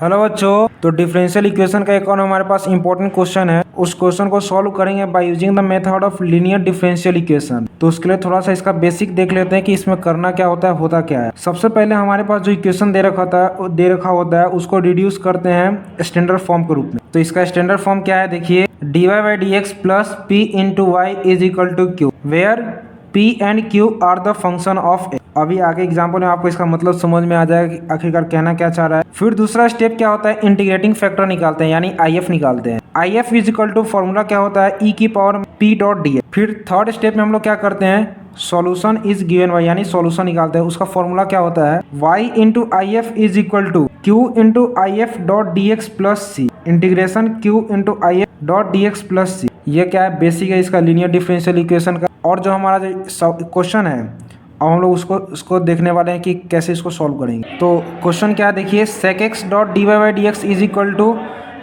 Hello बच्चों, तो differential equation का एक और हमारे पास इंपॉर्टेंट क्वेश्चन है। उस क्वेश्चन को सॉल्व करेंगे bye using the method of linear differential equation. तो उसके लिए थोड़ा सा इसका बेसिक देख लेते हैं कि इसमें करना क्या होता क्या है। सबसे पहले हमारे पास जो इक्वेशन दे रखा होता है उसको रिड्यूस करते हैं स्टैंडर्ड फॉर्म के रूप में। तो इसका स्टैंडर्ड फॉर्म क्या है, देखिए dy by d x plus p into y is equal to q, where P and Q are the function of x। अभी आगे एग्जाम्पल में आपको इसका मतलब समझ में आ जाएगा कि आखिरकार कहना क्या चाह रहा है। फिर दूसरा स्टेप क्या होता है, इंटीग्रेटिंग फैक्टर निकालते हैं यानी IF निकालते हैं। IF is equal to formula क्या होता है, e की पावर p डॉट डी। फिर थर्ड स्टेप में हम लोग क्या करते हैं, सॉल्यूशन इज गिवन y यानी सॉल्यूशन निकालते हैं। उसका फॉर्मूला क्या होता है, y into I F is equal to q into I F dot D x plus C, integration q into I F dot D x plus C. ये क्या है, बेसिक है इसका लीनियर डिफरेंशियल इक्वेशन का। और जो हमारा जो क्वेश्चन है अब हम लोग उसको देखने वाले हैं कि कैसे इसको सॉल्व करेंगे। तो क्वेश्चन क्या है, देखिए sec x dot d y by d x is equal to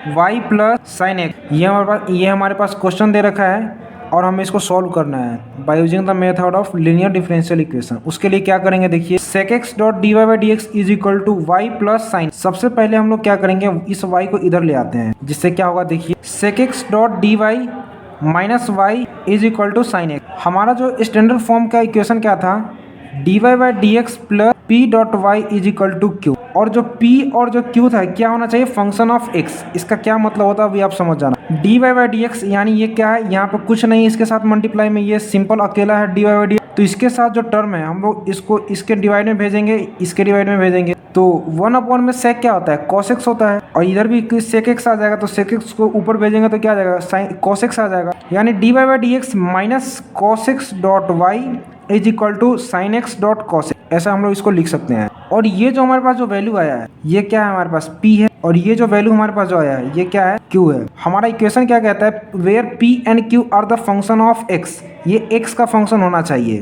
y plus sine x. ये हमारे पास क्वेश्चन दे रखा है और हमें इसको सॉल्व करना है by using the method of linear differential equation. उसके लिए क्या करेंगे, देखिए sec x dot d y by d x is equal to y plus sine. सबसे पहले हम लोग क्या करेंगे, इस y को इधर ले आते हैं, जिससे क्या होगा, देखिए sec x dot d y minus y is equal to sine x. हमारा जो स्टैंडर्ड फॉर्म का इक्वेशन क्या था, d y by d x plus p dot y is equal to q. और जो p और जो q था क्या होना चाहिए, फंक्शन ऑफ x। इसका क्या मतलब होता है अभी आप समझ जाना। D y by d x यानी ये क्या है, यहाँ पे कुछ नहीं, इसके साथ मल्टीप्लाई में ये सिंपल अकेला है डी वाई बाई डी। तो इसके साथ जो टर्म है हम लोग इसको इसके डिवाइड में भेजेंगे, इसके डिवाइड में भेजेंगे। तो 1/1 में सेक क्या होता है, cos x होता है। और इधर भी सेक x आ जाएगा, तो सेक x को ऊपर भेजेंगे तो क्या आ जाएगा, साइन cos x आ जाएगा। यानी d y by d x minus cos x dot y is equal to sine x dot cos x. ऐसा हम लोग इसको लिख सकते हैं। और ये जो हमारे पास जो वैल्यू आया है ये क्या है, हमारे पास p है। और ये जो वैल्यू हमारे पास जो आया है ये क्या है, q है। हमारा इक्वेशन क्या कहता है, where p and q are the function of x। ये x का फंक्शन होना चाहिए।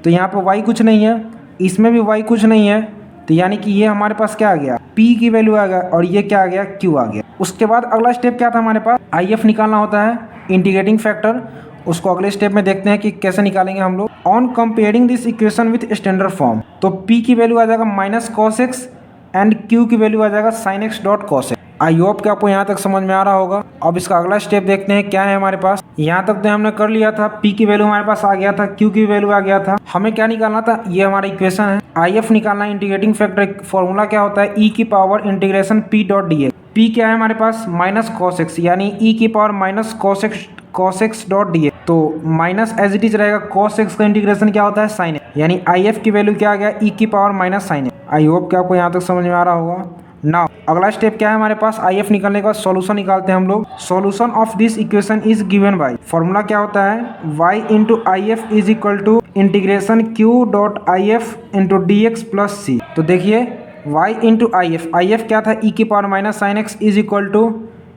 तो यहाँ पे y कुछ नहीं है, इसमें भी y कुछ नहीं है। तो यानी कि ये हमारे पास क्या आ गया, p की वैल्यू आ गया और ये क्या आ गया, q आ गया। उसके बाद अगला स्टेप क्या था हमारे पास, IF निकालना होता है, इंटीग्रेटिंग फैक्टर। उसको अगले स्टेप में देखते हैं कि कैसे निकालेंगे हम लोग। On comparing this equation with standard form, तो p की वैल्यू आ जाएगा minus cos x and q की वैल्यू आ जाएगा sine x dot cos x. I hope कि आपको यहाँ तक समझ में आ रहा होगा। अब इसका अगला स्टेप देखते हैं क्या है हमारे पास। यहाँ तक तो हमने कर लिया था, p की वैल्यू हमारे पास आ गया था, q की वैल्यू आ गया था। हमें क्या निकालना था, ये हमारा इक्वेशन है। IF निकालना है, इंटीग्रेटिंग फैक्टर फॉर्मूला क्या होता है, e की power integration p dot D x. p क्या है हमारे पास, माइनस कॉस एक्स, यानी e की power minus cos x dot D x. तो माइनस एज इट इज रहेगा, कॉस एक्स का इंटीग्रेशन क्या होता है, साइन एक्स। यानी IF की वैल्यू क्या आ गया, e की power minus sine x. I hope कि आपको यहाँ तक समझ में आ रहा होगा। नाउ अगला स्टेप क्या है हमारे पास, IF निकालने के बाद सॉल्यूशन निकालते हैं हम लोग। Solution of this equation is given by, formula क्या होता है, y into I F is equal to integration q dot I F into D x plus C. तो देखिए y इंटू आई एफ क्या था, e की power minus sine X is equal to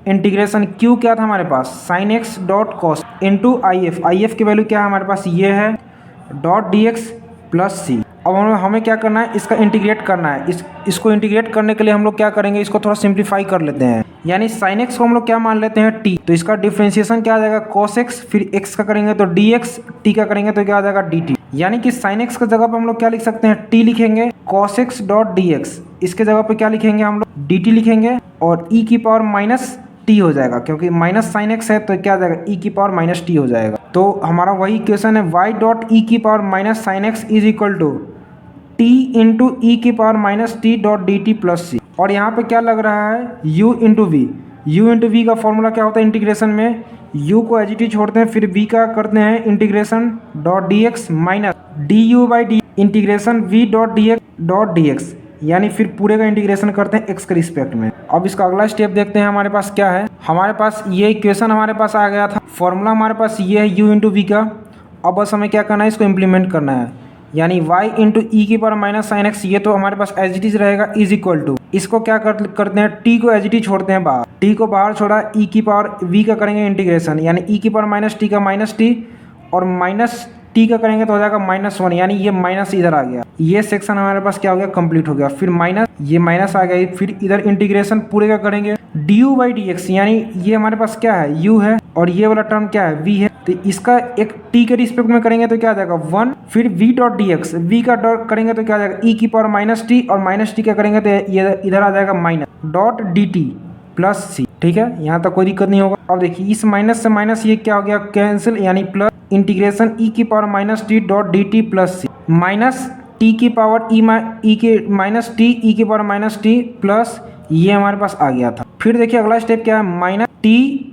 integration q क्या था हमारे पास, sine x dot cos into I F की वैल्यू क्या है हमारे पास, ये है dot D x plus C. अब हमें क्या करना है, इसका इंटीग्रेट करना है। इसको इंटीग्रेट करने के लिए हम लोग क्या करेंगे, इसको थोड़ा सिंप्लीफाई कर लेते हैं। यानी साइन एक्स को हम लोग क्या मान लेते हैं, t। तो इसका डिफ्रेंशिएशन क्या आ जाएगा, cos x, फिर x का करेंगे तो dx, t का करेंगे तो क्या आ जाएगा, dt। यानी कि साइन एक्स की जगह पर हम लोग क्या लिख सकते हैं, t लिखेंगे, cos x डॉट dx। इसके जगह पर क्या लिखेंगे हम लोग, dt लिखेंगे और e की पावर माइनस t हो जाएगा, क्योंकि माइनस साइन एक्स है तो क्या आ जाएगा, e की पावर माइनस t हो जाएगा। तो हमारा वही इक्वेशन है, y डॉट e की power minus sine X is equal to t into E की power minus T dot D T plus C. और यहाँ पे क्या लग रहा है, u into V. u into V का फॉर्मूला क्या होता है इंटीग्रेशन में, u को एज इट इज छोड़ते हैं, फिर v का करते हैं integration dot D x minus D you by D integration v dot D x. यानी फिर पूरे का इंटीग्रेशन करते हैं x के रिस्पेक्ट में। अब इसका अगला स्टेप देखते हैं हमारे पास क्या है। हमारे पास ये इक्वेशन हमारे पास आ गया था, फॉर्मूला हमारे पास ये है u इंटू वी का। अब बस हमें क्या करना है, इसको इम्प्लीमेंट करना है। यानी y इंटू ई की पावर माइनस साइन एक्स, ये तो हमारे पास एज इट इज रहेगा, इज इक्वल टू, इसको क्या करते हैं, t को एज इट इज छोड़ते हैं बाहर, t को बाहर छोड़ा, e की पावर v का करेंगे इंटीग्रेशन, यानी e की पावर माइनस टी का माइनस टी और माइनस टी का करेंगे तो हो जाएगा -1, यानी ये माइनस इधर आ गया, ये सेक्शन हमारे पास क्या हो गया, कंप्लीट हो गया। फिर माइनस, ये माइनस आ गया, फिर इधर इंटीग्रेशन पूरे का करेंगे du/dx, यानी ये हमारे पास क्या है, u है, और ये वाला टर्म क्या है, v है। तो इसका एक t के रिस्पेक्ट में करेंगे तो क्या आ जाएगा 1, फिर v.dx, v का डॉट करेंगे तो क्या आ जाएगा e⁻t, और माइनस टी का करेंगे तो ये इधर आ जाएगा -.dt प्लस c। ठीक है, यहाँ तक कोई दिक्कत नहीं होगा। अब देखिए इस माइनस से माइनस ये क्या हो गया, कैंसिल, यानी plus integration e⁻t.dt plus c, minus T की पावर -t प्लस ये हमारे पास आ गया था। फिर देखिए अगला स्टेप क्या है, -t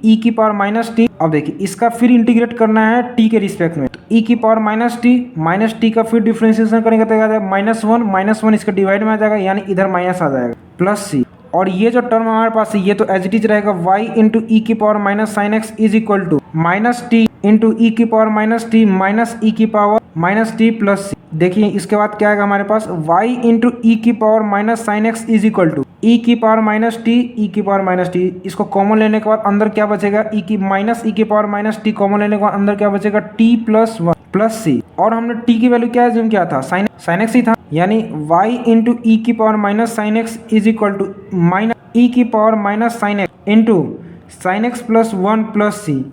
e⁻t। अब देखिए इसका फिर इंटीग्रेट करना है टी के रिस्पेक्ट में, तो e⁻t का फिर डिफरेंशिएशन करेंगे तो क्या आ जाएगा -1 इसके डिवाइड में आ जाएगा, यानी इधर माइनस आ जाएगा, प्लस सी। और ये जो टर्म हमारे पास है ये तो एज इट इज रहेगा, y into e⁻sin x is equal to -t into e⁻t plus C. देखिए इसके बाद क्या आएगा हमारे पास, y into e⁻sin x is equal to e⁻t। इसको कॉमन लेने के बाद अंदर क्या बचेगा, e⁻t कॉमन लेने के बाद अंदर क्या बचेगा, t प्लस 1 प्लस सी। और हमने t की वैल्यू क्या एज्यूम किया था, sin x ही था, यानी y into e⁻sin x is equal to e⁻sin x into sin x plus 1 plus C.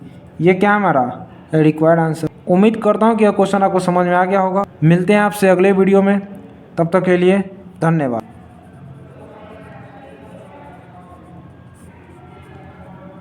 ये क्या हमारा रिक्वायर्ड आंसर। उम्मीद करता हूँ कि यह क्वेश्चन आपको समझ में आ गया होगा। मिलते हैं आपसे अगले वीडियो में, तब तक के लिए धन्यवाद।